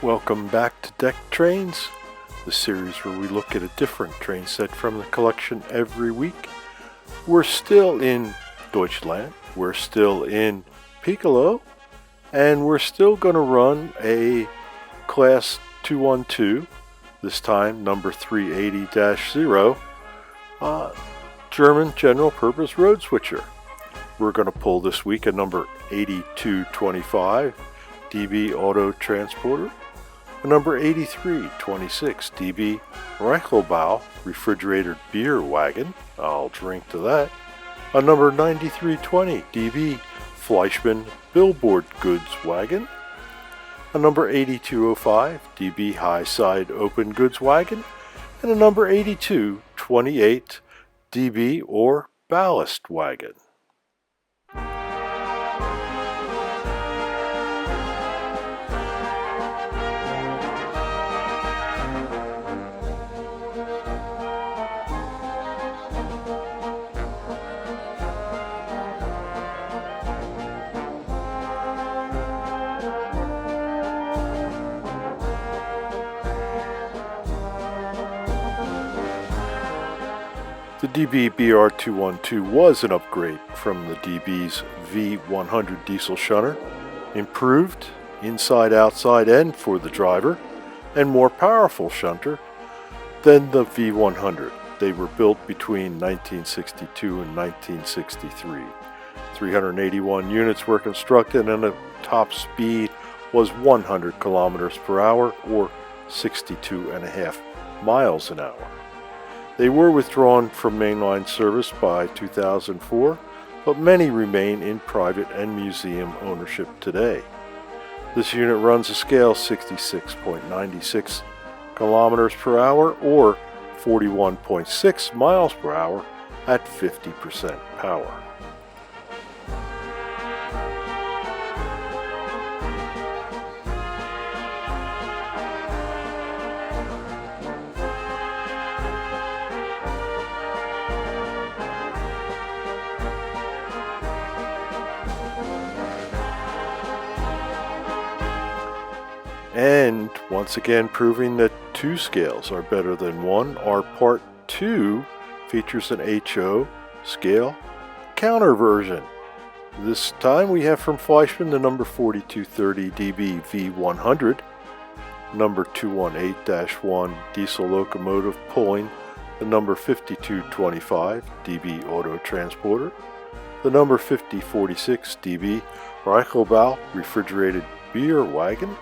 Welcome back to Deck Trains, the series where we look at a different train set from the collection every week. We're still in Deutschland, we're still in Piccolo, and we're still going to run a Class 212, this time number 380-0, German General Purpose Road Switcher. We're going to pull this week a number 8225 DB Auto Transporter, a number 8326 DB Reichelbrau refrigerated beer wagon, I'll drink to that, a number 9320 DB Fleischmann billboard goods wagon, a number 8205 DB high side open goods wagon, and a number 8228 DB or ballast wagon. The DB BR212 was an upgrade from the DB's V100 diesel shunter, improved inside, outside, and for the driver, and more powerful shunter than the V100. They were built between 1962 and 1963. 381 units were constructed and the top speed was 100 kilometers per hour or 62.5 miles an hour. They were withdrawn from mainline service by 2004, but many remain in private and museum ownership today. This unit runs a scale 66.96 kilometers per hour or 41.6 miles per hour at 50% power. And once again proving that two scales are better than one, our Part 2 features an HO scale counter version. This time we have from Fleischmann the number 4230 DB V100, number 218-1 diesel locomotive pulling the number 5225 DB Auto Transporter, the number 5046 DB Reichelbrau refrigerated beer wagon,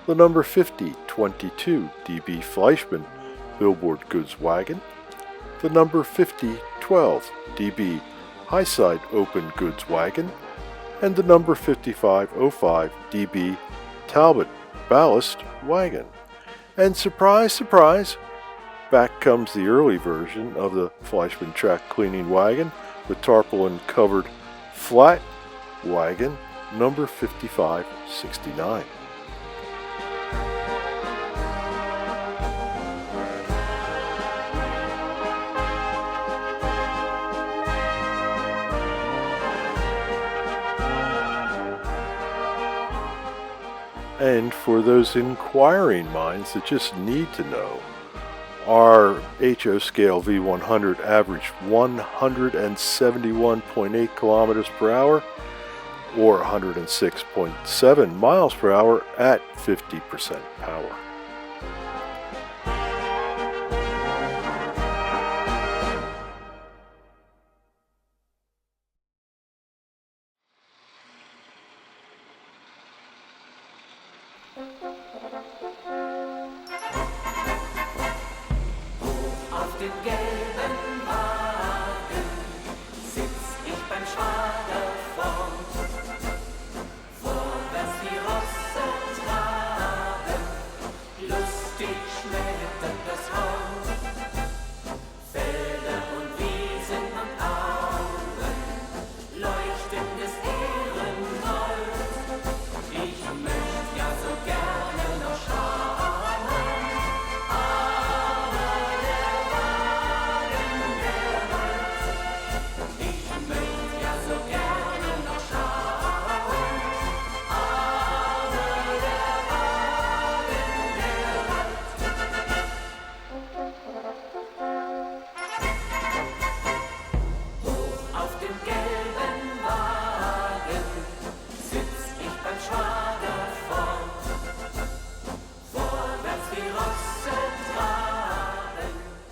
the number 5022 DB Fleischmann billboard goods wagon, the number 5012 DB high-side open goods wagon, and the number 5505 DB Talbot ballast wagon. And surprise, surprise, back comes the early version of the Fleischmann track cleaning wagon, the tarpaulin covered flat wagon, number 5569. And for those inquiring minds that just need to know, our HO scale V100 averaged 171.8 kilometers per hour or 106.7 miles per hour at 50% power. Auf dem gelben Wagen sitz ich beim Schwagerfront. Vorwärts die Rosse traben,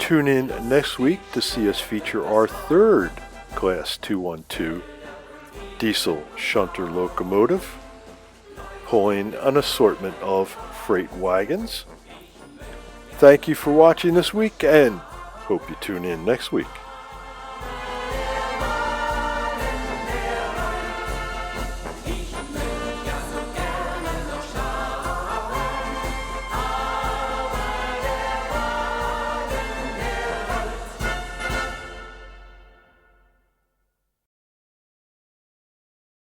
Tune in next week to see us feature our third Class 212 diesel shunter locomotive, pulling an assortment of freight wagons. Thank you for watching this week, and hope you tune in next week.